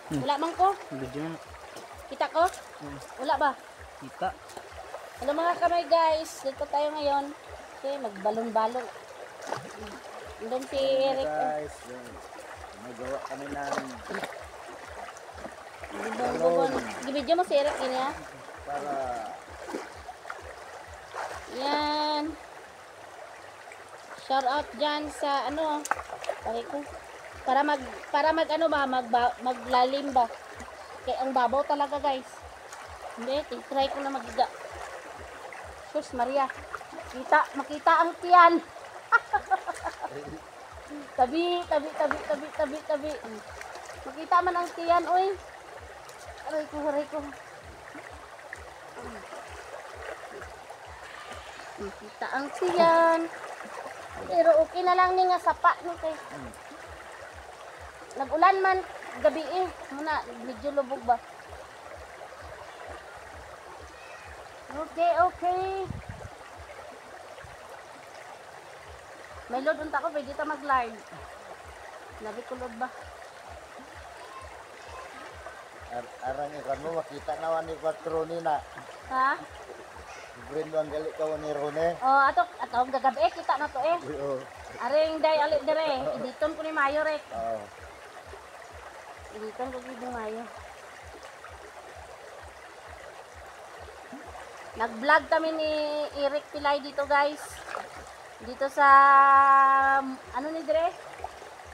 Wala man ko. Video na. Kita ko? Wala ba? Kita. Hello mga kamay guys. Dito tayo ngayon. Okay, magbalon-balon. Doon si Eric. Guys, magawa kami ng Bubon. Gibidyo mo si Eric yun ya? para Yan. Shout out dyan sa ano. Pare ko. Para mag ano ba, maglalim ba. Kaya ang babaw talaga guys. Hindi, try ko na magiga. Sus Maria. Makita ang tiyan. tabi. Makita man ang tiyan, oy. Aray ko. Makita ang tiyan. Pero okay na lang ni nga sapa ni kay. Nag-ulan man gabi muna medyo lubog ba. Okay. May load unta ko, pwede ta mag-live. Labi ko load ba? arang ikan mo makita naman ni Patroni na. Ha? Brendo ang gali ka ni Rone. Oh, ato gagabi kita na to Oo. Aring day alit dire. Editon ko ni Mayo rek. Oo. Editon ko ni Mayo. Nag-vlog kami ni Eric Pilay dito guys. Dito sa ano ni dire?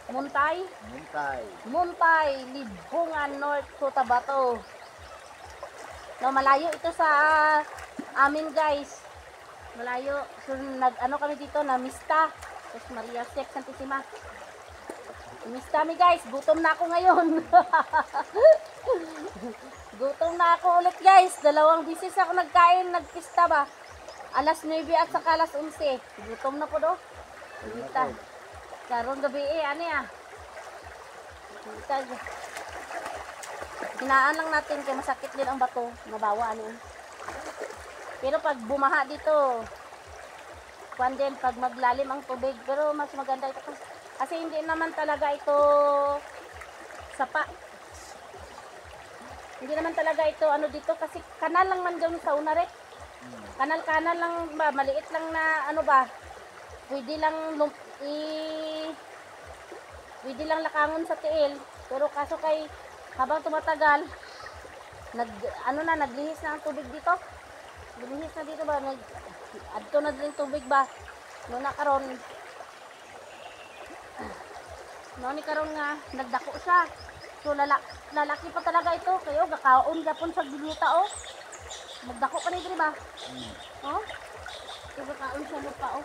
Muntay, Libungan North, Cotabato. No, malayo ito sa amin guys. Malayo. So nag-ano kami dito na Mista. Tapos Maria Sek Santissima. Mista mi guys, gutom na ako ngayon. Gutom na ako ulit guys. 2 bisis ako nagkain, nagpista ba. Alas 9 at saka alas 11. Gutom na po do. Kita. Karong gabi ano ya. Kita. Hinaan lang natin kaya masakit din ang bato. Mabawa ano. Pero pag bumaha dito, kwan din pag maglalim ang tubig. Pero mas maganda ito kasi hindi naman talaga ito sapa. Hindi naman talaga ito ano dito kasi kanal lang man dyan sa una rin. Kanal lang ba, maliit lang na ano ba. Pwede lang lakangon sa tiil. Pero kaso kay habang tumatagal naglihis na ang tubig dito. Naglihis na dito ba, adto na din tubig ba. No na karon. No ni karon nga nagdako siya. So lalaki pa talaga ito. Kayo gakaon gapon sa binuta oh. Magdako pa ni diri ba? Oh. Gakaon siya lupa oh.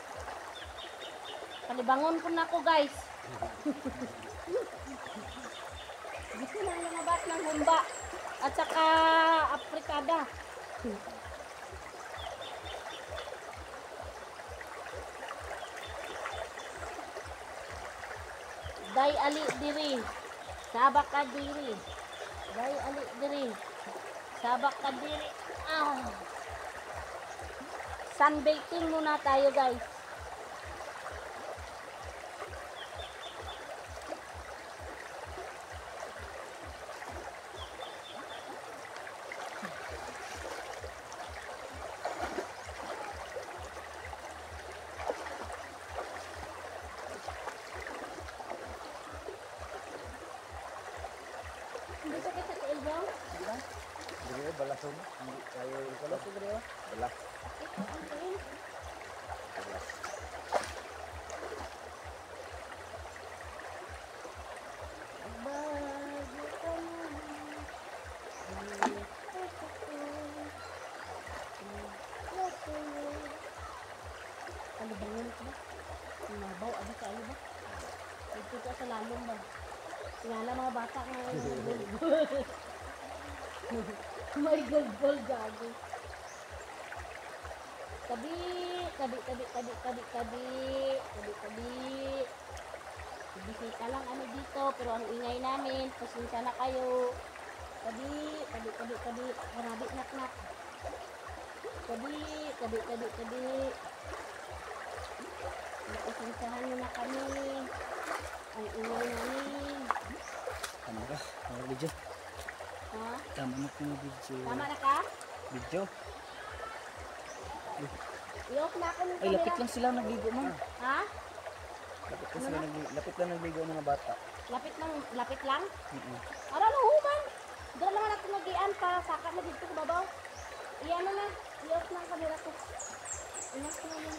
Palibangon ko na ako guys. Dito na lumabas ng humba at saka aprikada. Day ali diri. Sabak ka diri. Day ali diri. Sabak ka diri. Sunbaking muna tayo guys. Hindi sakit sa tiil bang? Dili balason. Hindi kayo balason diri ba? Balas. Okay. Alibangan ko ba? Mabaw, abi ka ano ba? Ito ka sa lalong ba? Tingala mga bata nga may gold gago. Tabi. Bisita lang ano dito, pero ang ingay namin, pasensya na kayo. Tabi. Grabe nak. Tabi. Pasensyahan nyo na kami. Ang ingay namin. Ano ba? Ano video? Ha? Tama na po yung video. Tama na ka? Video? I-off na ako ng Ay, lapit camera. lang sila nagligo, ma'am. Ha? Lapit lang nagligo ang mga bata. Lapit lang? Mm-mm. Ara no human. Dala naman ako nagian pa saka na dito sa babaw. Iyan na. I-off na ang camera ko. I-off na yun.